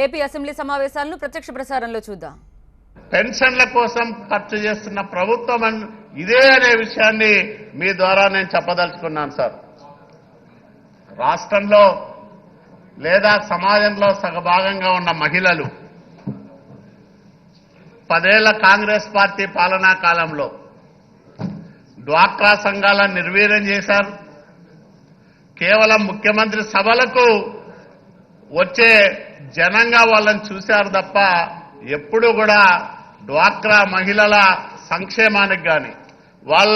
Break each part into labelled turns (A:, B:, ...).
A: AP assembly సమావేశాలను ప్రత్యక్ష ప్రసారంలో చూద్దాం.
B: పెన్షన్ల కోసం ఖర్చు చేస్తున్న ప్రభుత్వం ఇదే అనే విషయాన్ని మీ ద్వారా నేను చెప్పదలుచుకున్నాను సార్. రాష్ట్రంలో లేదా సమాజంలో సగభాగంగా ఉన్న మహిళలు 10 ఏళ్ల కాంగ్రెస్ పార్టీ పాలనా కాలంలో డ్వాక్రా సంఘాలను నిర్వీర్యం చేశారు. కేవలం ముఖ్యమంత్రి సభలకు వచ్చే జనంగా వాళ్ళని చూశారు తప్ప ఎప్పుడూ కూడా డ్వాక్రా మహిళల సంక్షేమానికి కానీ వాళ్ళ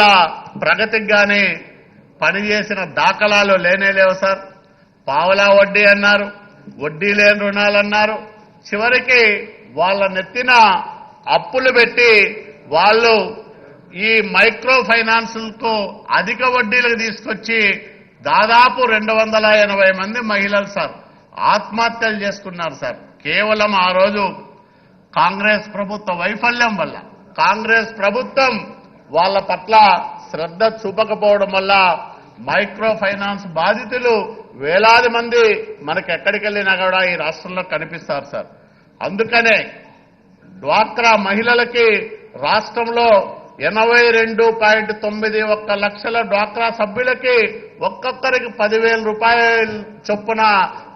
B: ప్రగతికి కానీ పనిచేసిన దాఖలాలు లేనేలేవు సార్. పావలా వడ్డీ అన్నారు, వడ్డీ లేని రుణాలన్నారు. చివరికి వాళ్ళ నెత్తిన అప్పులు పెట్టి వాళ్ళు ఈ మైక్రో ఫైనాన్సులకు అధిక వడ్డీలకు తీసుకొచ్చి దాదాపు 280 మంది మహిళలు సార్ ఆత్మహత్యలు చేసుకున్నారు సార్. కేవలం ఆ రోజు కాంగ్రెస్ ప్రభుత్వ వైఫల్యం వల్ల, కాంగ్రెస్ ప్రభుత్వం వాళ్ళ పట్ల శ్రద్ధ చూపకపోవడం వల్ల మైక్రో ఫైనాన్స్ బాధితులు వేలాది మంది మనకు ఎక్కడికి వెళ్ళినా కూడా ఈ రాష్ట్రంలో కనిపిస్తారు సార్. అందుకనే డ్వాక్రా మహిళలకి రాష్ట్రంలో 82.91 లక్షల డ్వాక్రా సభ్యులకి ఒక్కొక్కరికి 10,000 రూపాయల చొప్పున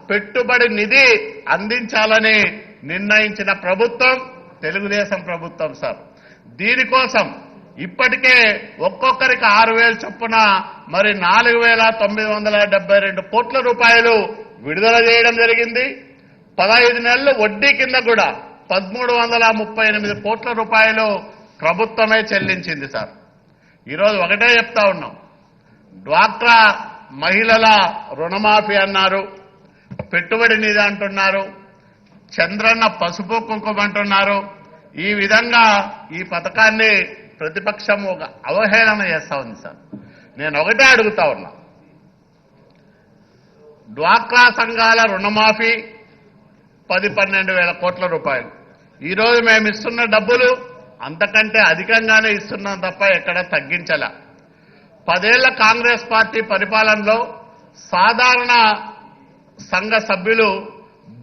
B: పెట్టుబడి నిధి అందించాలని నిర్ణయించిన ప్రభుత్వం తెలుగుదేశం ప్రభుత్వం సార్. దీనికోసం ఇప్పటికే ఒక్కొక్కరికి 6,000 చొప్పున మరి 4,972 కోట్ల రూపాయలు విడుదల చేయడం జరిగింది. 15 నెలలు వడ్డీ కింద కూడా 1,338 కోట్ల రూపాయలు ప్రభుత్వమే చెల్లించింది సార్. ఈరోజు ఒకటే చెప్తా ఉన్నాం, డ్వాక్రా మహిళల రుణమాఫీ అన్నారు, పెట్టుబడి నిధి అంటున్నారు, చంద్రన్న పసుపు కుంకుమ అంటున్నారు. ఈ విధంగా ఈ పథకాన్ని ప్రతిపక్షం ఒక అవహేళన చేస్తా ఉంది సార్. నేను ఒకటే అడుగుతా ఉన్నా, డ్వాక్రా సంఘాల రుణమాఫీ 10-12 వేల కోట్ల రూపాయలు. ఈరోజు మేము ఇస్తున్న డబ్బులు అంతకంటే అధికంగానే ఇస్తున్నాం తప్ప ఎక్కడ తగ్గించలే. 10 ఏళ్ల కాంగ్రెస్ పార్టీ పరిపాలనలో సాధారణ సంఘ సభ్యులు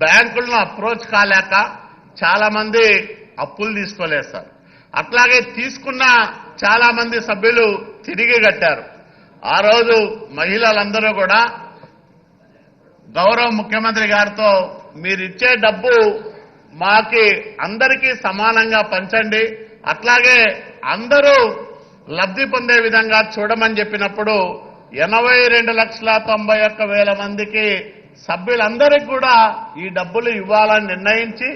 B: బ్యాంకులను అప్రోచ్ కాలేక చాలా మంది అప్పులు తీసుకోలేదు సార్. అట్లాగే తీసుకున్న చాలా మంది సభ్యులు తిరిగి కట్టారు. ఆ రోజు మహిళలందరూ కూడా గౌరవ ముఖ్యమంత్రి గారితో మీరిచ్చే డబ్బు మాకి అందరికీ సమానంగా పంచండి, అట్లాగే అందరూ లబ్ధి పొందే విధంగా చూడమని చెప్పినప్పుడు 82,91,000 మందికి సభ్యులందరికీ కూడా ఈ డబ్బులు ఇవ్వాలని నిర్ణయించి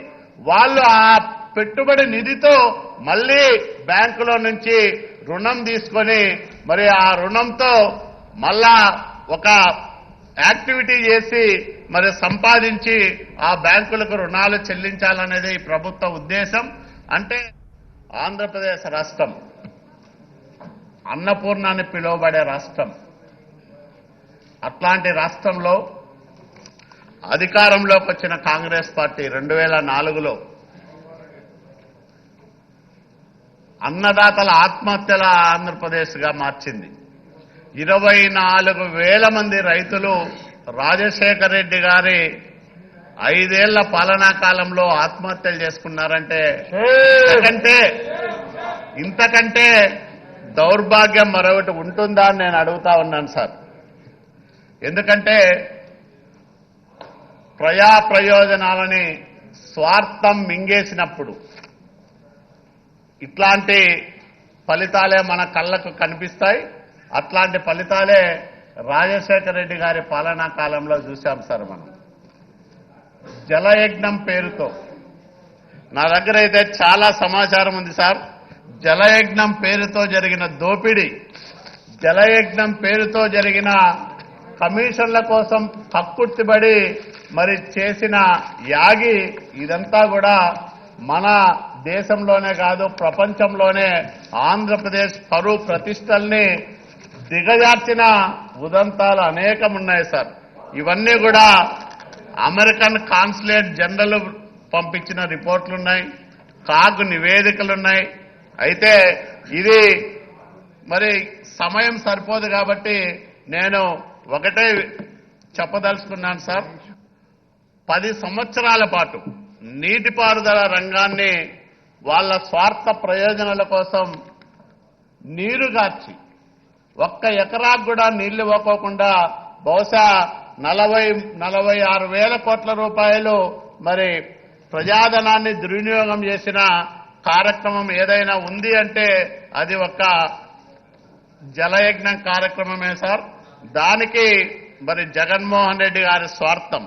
B: వాళ్ళు ఆ పెట్టుబడి నిధితో మళ్లీ బ్యాంకులో నుంచి రుణం తీసుకొని మరి ఆ రుణంతో మళ్ళా ఒక యాక్టివిటీ చేసి మరి సంపాదించి ఆ బ్యాంకులకు రుణాలు చెల్లించాలనేది ఈ ప్రభుత్వ ఉద్దేశం. అంటే ఆంధ్రప్రదేశ్ రాష్ట్రం అన్నపూర్ణ అని పిలువబడే రాష్ట్రం. అట్లాంటి రాష్ట్రంలో అధికారంలోకి వచ్చిన కాంగ్రెస్ పార్టీ 2004లో అన్నదాతల ఆత్మహత్యల ఆంధ్రప్రదేశ్గా మార్చింది. 24,000 మంది రైతులు రాజశేఖర రెడ్డి గారి 5 ఏళ్ల పాలనా కాలంలో ఆత్మహత్యలు చేసుకున్నారంటే ఇంతకంటే దౌర్భాగ్యం మరొకటి ఉంటుందా అని నేను అడుగుతా ఉన్నాను సార్. ఎందుకంటే ప్రజా ప్రయోజనాలని స్వార్థం మింగేసినప్పుడు ఇట్లాంటి ఫలితాలే మన కళ్ళకు కనిపిస్తాయి. అట్లాంటి ఫలితాలే రాజశేఖర రెడ్డి గారి పాలనా కాలంలో చూశాం సార్. మనం జలయజ్ఞం పేరుతో నా దగ్గర అయితే చాలా సమాచారం ఉంది సార్. జలయజ్ఞం పేరుతో జరిగిన దోపిడీ, జలయజ్ఞం పేరుతో జరిగిన కమిషన్ల కోసం కక్కుర్తిబడి మరి చేసిన యాగి, ఇదంతా కూడా మన దేశంలోనే కాదు ప్రపంచంలోనే ఆంధ్రప్రదేశ్ పరువు ప్రతిష్టల్ని దిగజార్చిన ఉదంతాలు అనేకం ఉన్నాయి సార్. ఇవన్నీ కూడా అమెరికన్ కాన్సులేట్ జనరల్ పంపించిన రిపోర్ట్లున్నాయి, కాగ్ నివేదికలున్నాయి. అయితే ఇది మరి సమయం సరిపోదు కాబట్టి నేను ఒకటే చెప్పదలుచుకున్నాను సార్. 10 సంవత్సరాల పాటు నీటిపారుదల రంగాన్ని వాళ్ళ స్వార్థ ప్రయోజనాల కోసం నీరుగార్చి 1 ఎకరాకు కూడా నీళ్లు ఇవ్వకోకుండా బహుశా 46 వేల కోట్ల రూపాయలు మరి ప్రజాధనాన్ని దుర్వినియోగం చేసిన కార్యక్రమం ఏదైనా ఉంది అంటే అది ఒక జలయజ్ఞం కార్యక్రమమే సార్. దానికి మరి జగన్మోహన్ రెడ్డి గారి స్వార్థం